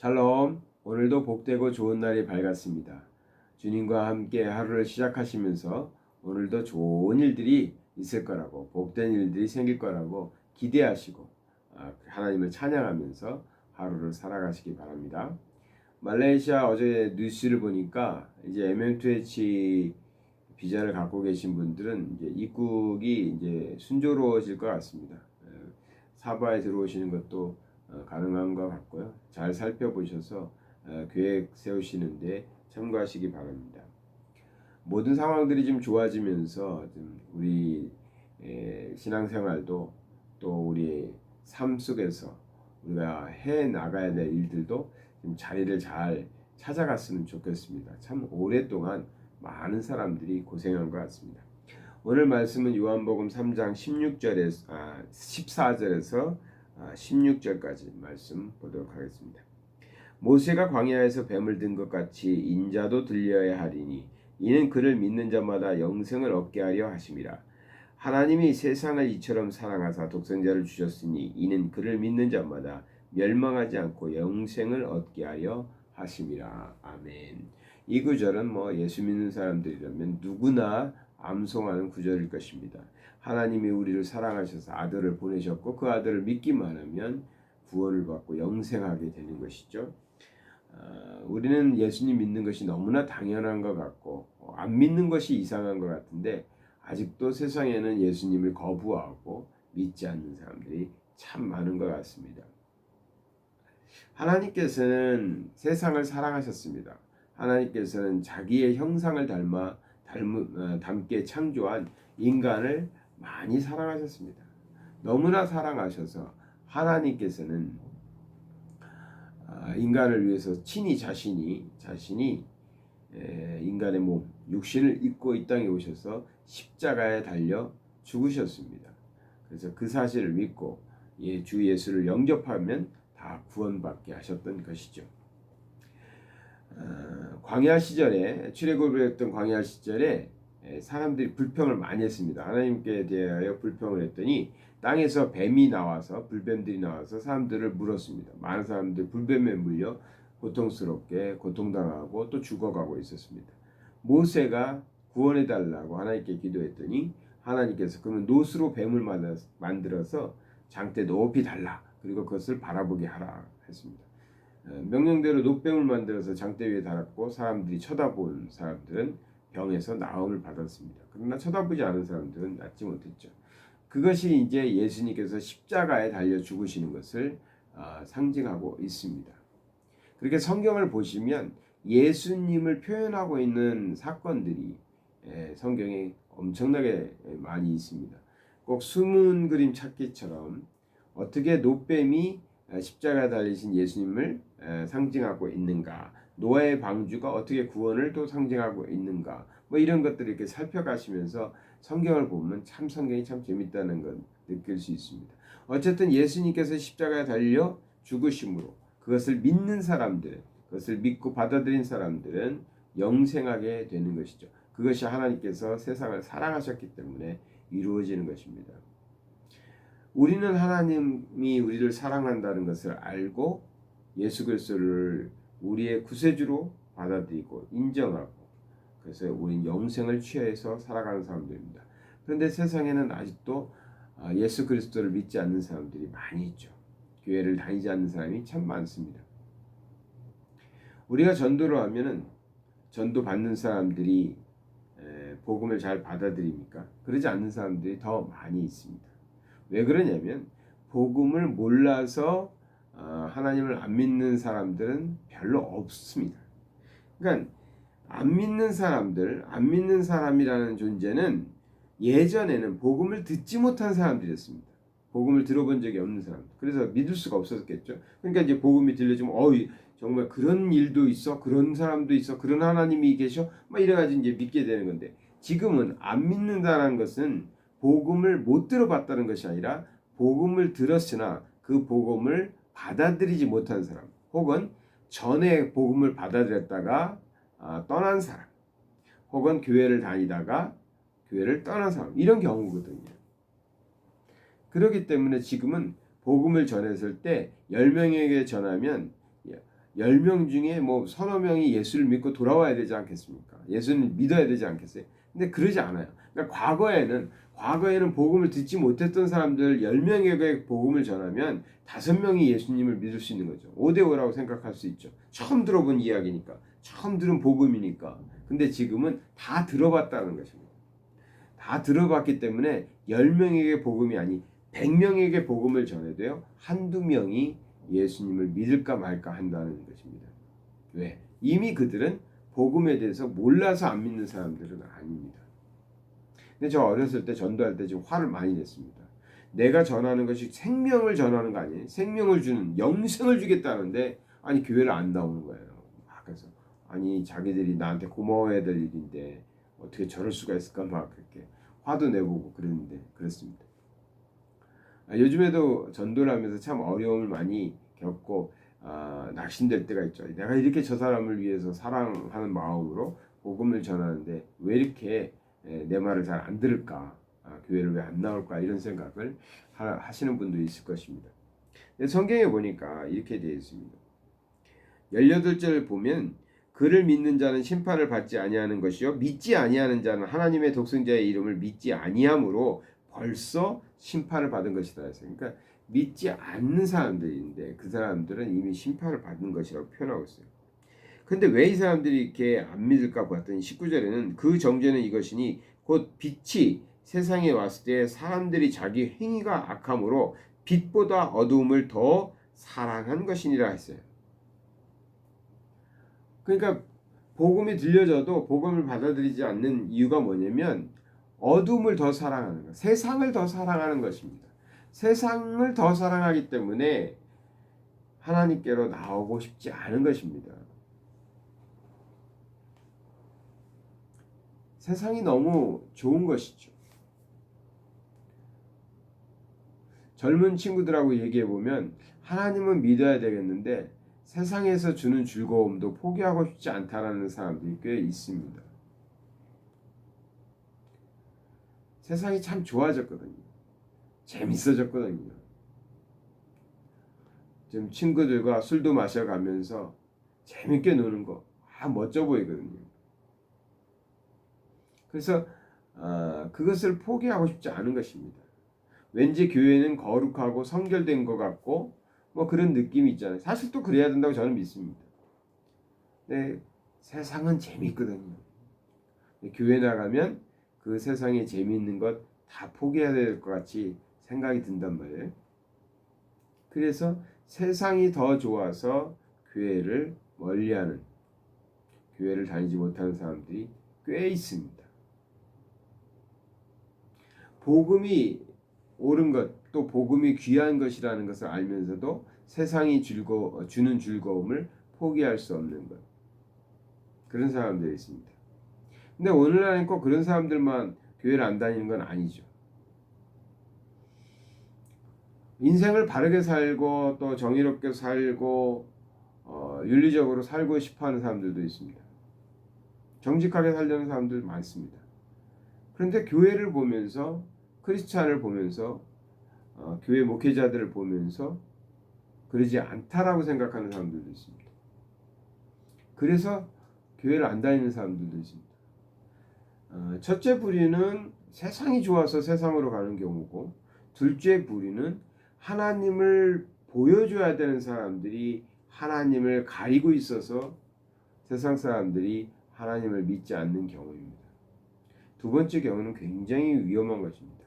샬롬, 오늘도 복되고 좋은 날이 밝았습니다. 주님과 함께 하루를 시작하시면서 오늘도 좋은 일들이 있을 거라고, 복된 일들이 생길 거라고 기대하시고 하나님을 찬양하면서 하루를 살아가시기 바랍니다. 말레이시아 어제 뉴스를 보니까 이제 MM2H 비자를 갖고 계신 분들은 이제 입국이 이제 순조로워질 것 같습니다. 사바에 들어오시는 것도 가능한 것 같고요. 잘 살펴보셔서 계획 세우시는데 참고하시기 바랍니다. 모든 상황들이 좀 좋아지면서 좀 우리 신앙생활도 또 우리 삶 속에서 우리가 해 나가야 될 일들도 좀 자리를 잘 찾아갔으면 좋겠습니다. 참 오랫동안 많은 사람들이 고생한 것 같습니다. 오늘 말씀은 요한복음 3장 14절에서 16절까지 말씀 보도록 하겠습니다. 모세가 광야에서 뱀을 든 것 같이 인자도 들려야 하리니 이는 그를 믿는 자마다 영생을 얻게 하려 하심이라. 하나님이 세상을 이처럼 사랑하사 독생자를 주셨으니 이는 그를 믿는 자마다 멸망하지 않고 영생을 얻게 하려 하심이라. 아멘. 이 구절은 예수 믿는 사람들이라면 누구나 암송하는 구절일 것입니다. 하나님이 우리를 사랑하셔서 아들을 보내셨고 그 아들을 믿기만 하면 구원을 받고 영생하게 되는 것이죠. 우리는 예수님 믿는 것이 너무나 당연한 것 같고 안 믿는 것이 이상한 것 같은데 아직도 세상에는 예수님을 거부하고 믿지 않는 사람들이 참 많은 것 같습니다. 하나님께서는 세상을 사랑하셨습니다. 하나님께서는 자기의 형상을 닮게 창조한 인간을 많이 사랑하셨습니다. 너무나 사랑하셔서 하나님께서는 인간을 위해서 친히 자신이 인간의 몸, 육신을 입고 이 땅에 오셔서 십자가에 달려 죽으셨습니다. 그래서 그 사실을 믿고 주 예수를 영접하면 다 구원받게 하셨던 것이죠. 광야 시절에 출애굽을 했던 광야 시절에 사람들이 불평을 많이 했습니다. 하나님께 대하여 불평을 했더니 땅에서 뱀이 나와서 불뱀들이 나와서 사람들을 물었습니다. 많은 사람들이 불뱀에 물려 고통스럽게 고통당하고 또 죽어가고 있었습니다. 모세가 구원해달라고 하나님께 기도했더니 하나님께서 그러면 노스로 뱀을 만들어서 장대 높이 달라 그리고 그것을 바라보게 하라 했습니다. 명령대로 놋뱀을 만들어서 장대 위에 달았고 사람들이 쳐다본 사람들은 병에서 나음을 받았습니다. 그러나 쳐다보지 않은 사람들은 낫지 못했죠. 그것이 이제 예수님께서 십자가에 달려 죽으시는 것을 상징하고 있습니다. 그렇게 성경을 보시면 예수님을 표현하고 있는 사건들이 성경에 엄청나게 많이 있습니다. 꼭 숨은 그림 찾기처럼 어떻게 놋뱀이 십자가에 달리신 예수님을 상징하고 있는가, 노아의 방주가 어떻게 구원을 또 상징하고 있는가, 이런 것들을 이렇게 살펴가시면서 성경을 보면 참 성경이 참 재밌다는 걸 느낄 수 있습니다. 어쨌든 예수님께서 십자가에 달려 죽으심으로 그것을 믿는 사람들, 그것을 믿고 받아들인 사람들은 영생하게 되는 것이죠. 그것이 하나님께서 세상을 사랑하셨기 때문에 이루어지는 것입니다. 우리는 하나님이 우리를 사랑한다는 것을 알고 예수 그리스도를 우리의 구세주로 받아들이고 인정하고 그래서 우리는 영생을 취해서 살아가는 사람들입니다. 그런데 세상에는 아직도 예수 그리스도를 믿지 않는 사람들이 많이 있죠. 교회를 다니지 않는 사람이 참 많습니다. 우리가 전도를 하면은 전도 받는 사람들이 복음을 잘 받아들입니까? 그러지 않는 사람들이 더 많이 있습니다. 왜 그러냐면 복음을 몰라서 하나님을 안 믿는 사람들은 별로 없습니다. 그러니까 안 믿는 사람이라는 존재는 예전에는 복음을 듣지 못한 사람들이었습니다. 복음을 들어본 적이 없는 사람들. 그래서 믿을 수가 없었겠죠. 그러니까 이제 복음이 들려주면 정말 그런 일도 있어, 그런 사람도 있어, 그런 하나님이 계셔, 이래가지고 이제 믿게 되는 건데 지금은 안 믿는다는 것은 복음을 못 들어봤다는 것이 아니라 복음을 들었으나 그 복음을 받아들이지 못한 사람, 혹은 전에 복음을 받아들였다가 떠난 사람, 혹은 교회를 다니다가 교회를 떠난 사람, 이런 경우거든요. 그렇기 때문에 지금은 복음을 전했을 때 10명에게 전하면 10명 중에 뭐 서너 명이 예수를 믿고 돌아와야 되지 않겠습니까? 예수를 믿어야 되지 않겠어요? 근데 그러지 않아요. 그러니까 과거에는 복음을 듣지 못했던 사람들 10명에게 복음을 전하면 5명이 예수님을 믿을 수 있는 거죠. 5대5라고 생각할 수 있죠. 처음 들어본 이야기니까. 처음 들은 복음이니까. 근데 지금은 다 들어봤다는 것입니다. 다 들어봤기 때문에 10명에게 복음이 아니 100명에게 복음을 전해도요. 한두 명이 예수님을 믿을까 말까 한다는 것입니다. 왜? 이미 그들은 복음에 대해서 몰라서 안 믿는 사람들은 아닙니다. 근데 저 어렸을 때 전도할 때 지금 화를 많이 냈습니다. 내가 전하는 것이 생명을 전하는 거 아니에요? 생명을 주는 영생을 주겠다는데 아니 교회를 안 나오는 거예요. 그래서 아니 자기들이 나한테 고마워해야 될 일인데 어떻게 저럴 수가 있을까 막 그렇게 화도 내보고 그랬는데 그렇습니다. 요즘에도 전도를 하면서 참 어려움을 많이 겪고 낙심될 때가 있죠. 내가 이렇게 저 사람을 위해서 사랑하는 마음으로 복음을 전하는데 왜 이렇게 내 말을 잘 안 들을까? 교회를 왜 안 나올까? 이런 생각을 하시는 분도 있을 것입니다. 성경에 보니까 이렇게 되어 있습니다. 18절을 보면 그를 믿는 자는 심판을 받지 아니하는 것이요 믿지 아니하는 자는 하나님의 독생자의 이름을 믿지 아니함으로 벌써 심판을 받은 것이다 했어요. 그러니까 믿지 않는 사람들인데 그 사람들은 이미 심판을 받은 것이라고 표현하고 있어요. 근데 왜 이 사람들이 이렇게 안 믿을까 봤더니 19절에는 그 정죄는 이것이니 곧 빛이 세상에 왔을 때 사람들이 자기 행위가 악함으로 빛보다 어두움을 더 사랑한 것이니라 했어요. 그러니까 복음이 들려져도 복음을 받아들이지 않는 이유가 뭐냐면 어둠을 더 사랑하는 것, 세상을 더 사랑하는 것입니다. 세상을 더 사랑하기 때문에 하나님께로 나오고 싶지 않은 것입니다. 세상이 너무 좋은 것이죠. 젊은 친구들하고 얘기해 보면 하나님은 믿어야 되겠는데 세상에서 주는 즐거움도 포기하고 싶지 않다라는 사람들이 꽤 있습니다. 세상이 참 좋아졌거든요. 재밌어졌거든요. 지금 친구들과 술도 마셔가면서 재밌게 노는 거 멋져 보이거든요. 그래서 그것을 포기하고 싶지 않은 것입니다. 왠지 교회는 거룩하고 성결된 것 같고 뭐 그런 느낌이 있잖아요. 사실 또 그래야 된다고 저는 믿습니다. 근데 세상은 재밌거든요. 교회 나가면 그 세상에 재미있는 것 다 포기해야 될 것 같이 생각이 든단 말이에요. 그래서 세상이 더 좋아서 교회를 멀리하는, 교회를 다니지 못하는 사람들이 꽤 있습니다. 복음이 옳은 것, 또 복음이 귀한 것이라는 것을 알면서도 세상이 주는 즐거움을 포기할 수 없는 것. 그런 사람들이 있습니다. 근데 오늘날엔 꼭 그런 사람들만 교회를 안 다니는 건 아니죠. 인생을 바르게 살고 또 정의롭게 살고 윤리적으로 살고 싶어하는 사람들도 있습니다. 정직하게 살려는 사람들 많습니다. 그런데 교회를 보면서 크리스찬을 보면서 교회 목회자들을 보면서 그러지 않다라고 생각하는 사람들도 있습니다. 그래서 교회를 안 다니는 사람들도 있습니다. 첫째 부류는 세상이 좋아서 세상으로 가는 경우고 둘째 부류는 하나님을 보여줘야 되는 사람들이 하나님을 가리고 있어서 세상 사람들이 하나님을 믿지 않는 경우입니다. 두 번째 경우는 굉장히 위험한 것입니다.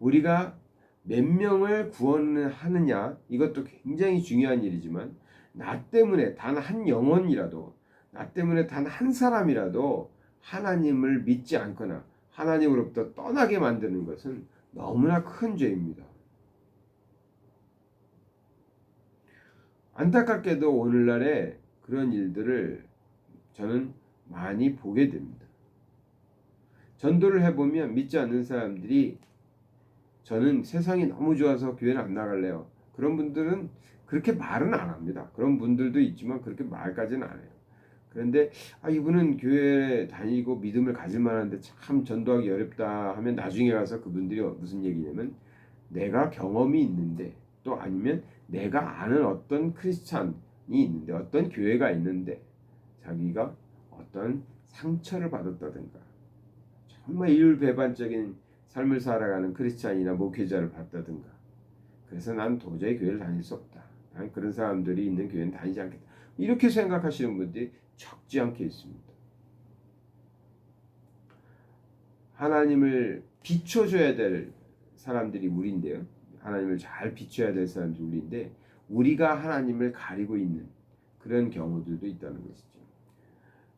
우리가 몇 명을 구원하느냐 이것도 굉장히 중요한 일이지만 나 때문에 단 한 영혼이라도 나 때문에 단 한 사람이라도 하나님을 믿지 않거나 하나님으로부터 떠나게 만드는 것은 너무나 큰 죄입니다. 안타깝게도 오늘날에 그런 일들을 저는 많이 보게 됩니다. 전도를 해보면 믿지 않는 사람들이 저는 세상이 너무 좋아서 교회는 안 나갈래요. 그런 분들은 그렇게 말은 안 합니다. 그런 분들도 있지만 그렇게 말까지는 안 해요. 그런데 이분은 교회 다니고 믿음을 가질 만한데 참 전도하기 어렵다 하면 나중에 가서 그분들이 무슨 얘기냐면 내가 경험이 있는데 또 아니면 내가 아는 어떤 크리스찬 있는데, 어떤 교회가 있는데 자기가 어떤 상처를 받았다든가 정말 이율배반적인 삶을 살아가는 크리스찬이나 목회자를 봤다든가, 그래서 난 도저히 교회를 다닐 수 없다, 난 그런 사람들이 있는 교회는 다니지 않겠다, 이렇게 생각하시는 분들이 적지 않게 있습니다. 하나님을 비춰줘야 될 사람들이 우리인데요, 하나님을 잘 비춰야 될 사람들이 우리인데, 우리가 하나님을 가리고 있는 그런 경우들도 있다는 것이죠.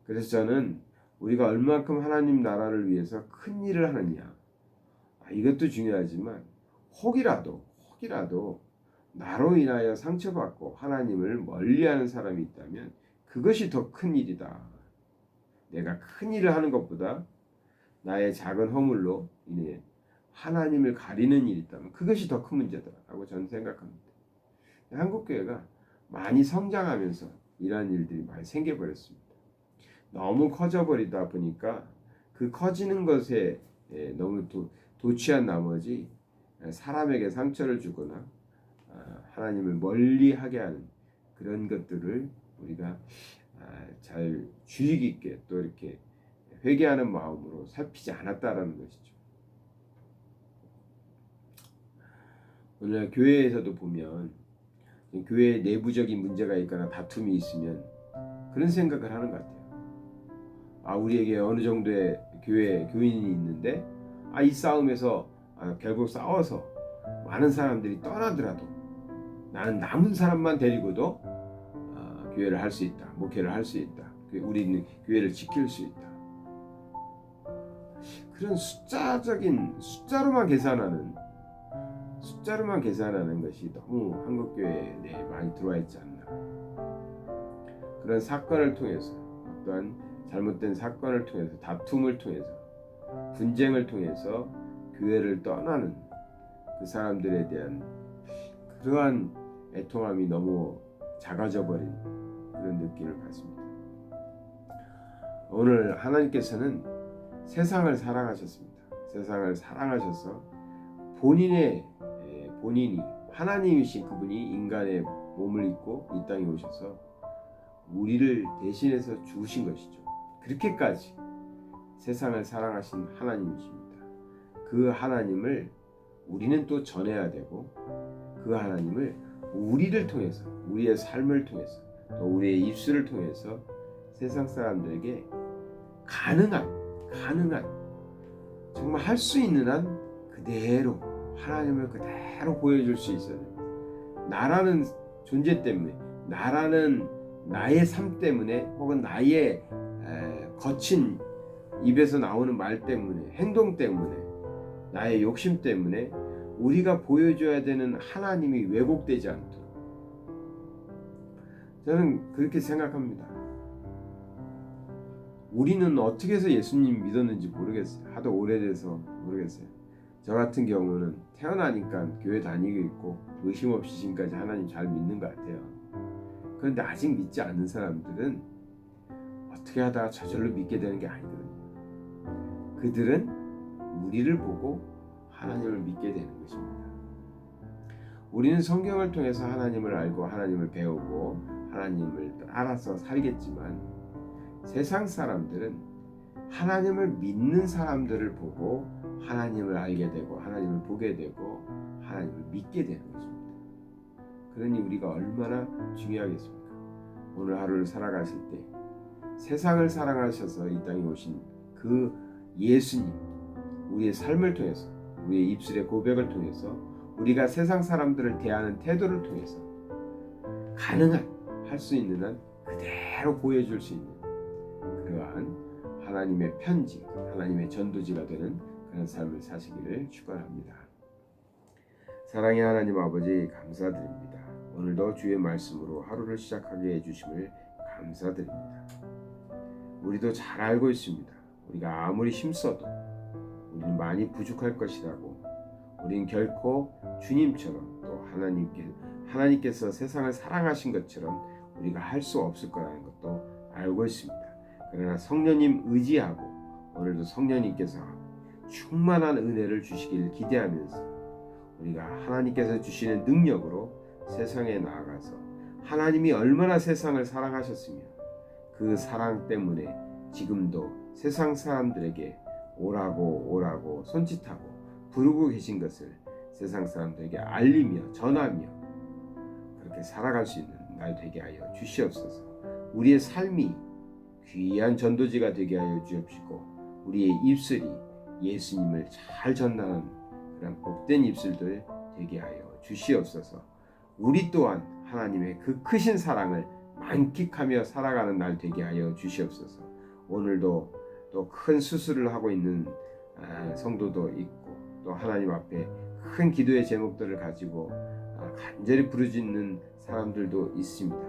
그래서 저는 우리가 얼마큼 하나님 나라를 위해서 큰 일을 하느냐, 이것도 중요하지만 혹이라도 나로 인하여 상처받고 하나님을 멀리하는 사람이 있다면 그것이 더 큰 일이다. 내가 큰 일을 하는 것보다 나의 작은 허물로 인해 하나님을 가리는 일이 있다면 그것이 더 큰 문제다라고 저는 생각합니다. 한국교회가 많이 성장하면서 이러한 일들이 많이 생겨버렸습니다. 너무 커져버리다 보니까 그 커지는 것에 너무 도취한 나머지 사람에게 상처를 주거나 하나님을 멀리하게 하는 그런 것들을 우리가 잘 주의 깊게 또 이렇게 회개하는 마음으로 살피지 않았다라는 것이죠. 오늘 교회에서도 보면 교회에 내부적인 문제가 있거나 다툼이 있으면 그런 생각을 하는 것 같아요. 우리에게 어느 정도의 교인이 있는데 이 싸움에서 결국 싸워서 많은 사람들이 떠나더라도 나는 남은 사람만 데리고도 교회를 할 수 있다, 목회를 할 수 있다, 우리는 교회를 지킬 수 있다. 그런 숫자로만 계산하는 것이 너무 한국교회에 많이 들어와 있지 않나. 그런 사건을 통해서, 어떠한 잘못된 사건을 통해서, 다툼을 통해서, 분쟁을 통해서 교회를 떠나는 그 사람들에 대한 그러한 애통함이 너무 작아져 버린 그런 느낌을 받습니다. 오늘 하나님께서는 세상을 사랑하셨습니다. 세상을 사랑하셔서 본인이 하나님이신 그분이 인간의 몸을 입고 이 땅에 오셔서 우리를 대신해서 죽으신 것이죠. 그렇게까지 세상을 사랑하신 하나님이십니다. 그 하나님을 우리는 또 전해야 되고, 그 하나님을 우리를 통해서, 우리의 삶을 통해서, 또 우리의 입술을 통해서 세상 사람들에게 가능한 정말 할 수 있는 한 그대로 하나님을 그대로 보여줄 수 있어야 됩니다. 나라는 존재 때문에, 나의 삶 때문에, 혹은 나의 거친 입에서 나오는 말 때문에, 행동 때문에, 나의 욕심 때문에 우리가 보여줘야 되는 하나님이 왜곡되지 않도록, 저는 그렇게 생각합니다. 우리는 어떻게 해서 예수님 믿었는지 모르겠어요. 하도 오래돼서 모르겠어요. 저 같은 경우는 태어나니까 교회 다니고 있고 의심 없이 지금까지 하나님 잘 믿는 것 같아요. 그런데 아직 믿지 않는 사람들은 어떻게 하다가 저절로 믿게 되는 게 아니거든요. 그들은 우리를 보고 하나님을 믿게 되는 것입니다. 우리는 성경을 통해서 하나님을 알고 하나님을 배우고 하나님을 알아서 살겠지만, 세상 사람들은 하나님을 믿는 사람들을 보고 하나님을 알게 되고 하나님을 보게 되고 하나님을 믿게 되는 것입니다. 그러니 우리가 얼마나 중요하겠습니까? 오늘 하루를 살아가실 때 세상을 사랑하셔서 이 땅에 오신 그 예수님, 우리의 삶을 통해서, 우리의 입술의 고백을 통해서, 우리가 세상 사람들을 대하는 태도를 통해서 가능한, 할 수 있는 한 그대로 보여줄 수 있는 그러한 하나님의 편지, 하나님의 전도지가 되는 그런 삶을 사시기를 축원합니다. 사랑의 하나님 아버지, 감사드립니다. 오늘도 주의 말씀으로 하루를 시작하게 해주심을 감사드립니다. 우리도 잘 알고 있습니다. 우리가 아무리 힘써도 우리는 많이 부족할 것이라고, 우리는 결코 주님처럼 또 하나님께서 세상을 사랑하신 것처럼 우리가 할 수 없을 거라는 것도 알고 있습니다. 그러나 성령님 의지하고 오늘도 성령님께서 충만한 은혜를 주시기를 기대하면서 우리가 하나님께서 주시는 능력으로 세상에 나아가서 하나님이 얼마나 세상을 사랑하셨으며 그 사랑 때문에 지금도 세상 사람들에게 오라고 손짓하고 부르고 계신 것을 세상 사람들에게 알리며 전하며 그렇게 살아갈 수 있는 날 되게 하여 주시옵소서. 우리의 삶이 귀한 전도지가 되게 하여 주옵시고 우리의 입술이 예수님을 잘 전하는 그런 복된 입술들 되게 하여 주시옵소서. 우리 또한 하나님의 그 크신 사랑을 만끽하며 살아가는 날 되게 하여 주시옵소서. 오늘도 또 큰 수술을 하고 있는 성도도 있고 또 하나님 앞에 큰 기도의 제목들을 가지고 간절히 부르짖는 사람들도 있습니다.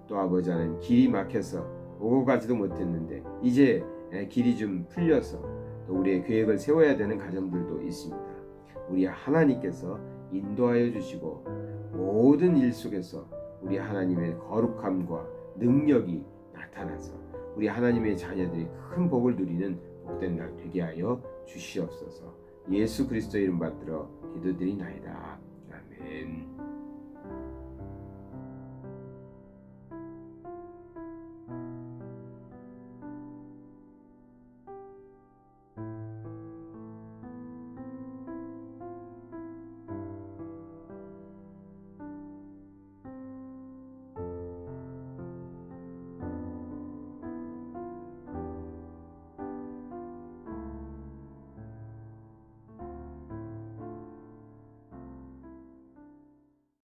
또 아버지 하나님 길이 막혀서 오고 가지도 못했는데 이제 길이 좀 풀려서 또 우리의 계획을 세워야 되는 가정들도 있습니다. 우리 하나님께서 인도하여 주시고 모든 일 속에서 우리 하나님의 거룩함과 능력이 나타나서 우리 하나님의 자녀들이 큰 복을 누리는 복된 날 되게 하여 주시옵소서. 예수 그리스도 이름 받들어 기도드리나이다. 아멘.